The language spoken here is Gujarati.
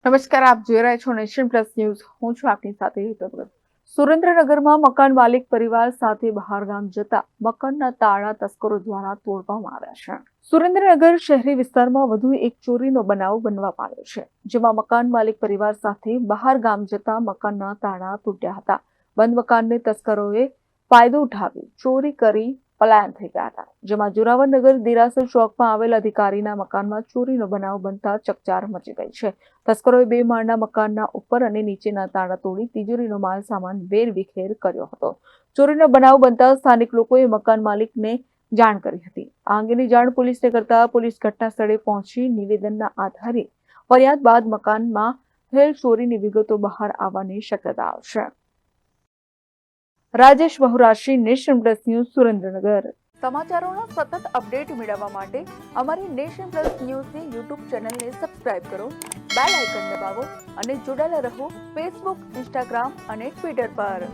નમસ્કાર, આપ જોઈ રહ્યા છો નેશન પ્લસ ન્યૂઝ. હું છું આપની સાથે હેતલ. સુરેન્દ્રનગરમાં મકાન માલિક પરિવાર સાથે બહારગામ જતા મકાનના તાળા તસ્કરો દ્વારા તોડવામાં આવ્યા છે. સુરેન્દ્રનગર શહેરી વિસ્તારમાં વધુ એક ચોરીનો બનાવ બનવા પામ્યો છે, જેમાં મકાન માલિક પરિવાર સાથે બહારગામ જતા મકાનના તાળા તૂટ્યા હતા. બંધ મકાનને તસ્કરોએ ફાયદો ઉઠાવી ચોરી કરી પલાયન થઈ ગયા હતા, જેમાં જોરાવરનગર દેરાસર ચોકમાં આવેલ અધિકારીના મકાનમાં ચોરીનો બનાવ બનતા ચકચાર મચી ગઈ છે. તસ્કરોએ 2 માળના મકાનના ઉપર અને નીચેના તાળા તોડી તિજોરીનો માલ સામાન વેરવિખેર કર્યો હતો. ચોરીનો બનાવ બનતા સ્થાનિક લોકોએ મકાન માલિકને જાણ કરી હતી. આ અંગેની જાણ પોલીસને કરતા પોલીસ ઘટના સ્થળે પહોંચી નિવેદનના આધારે ફરિયાદ બાદ મકાનમાં થયેલ ચોરીની વિગતો બહાર આવવાની શક્યતા છે. Rajesh બહુરાશી, nation plus news, Surendranagar. સમાચારોના સતત અપડેટ મેળવવા માટે અમારી નેશન પ્લસ ન્યૂઝની યુટ્યુબ ચેનલને સબસ્ક્રાઇબ કરો, બેલ આઇકન દબાવો અને જોડાયેલા રહો ફેસબુક, ઇન્સ્ટાગ્રામ અને ટ્વિટર પર.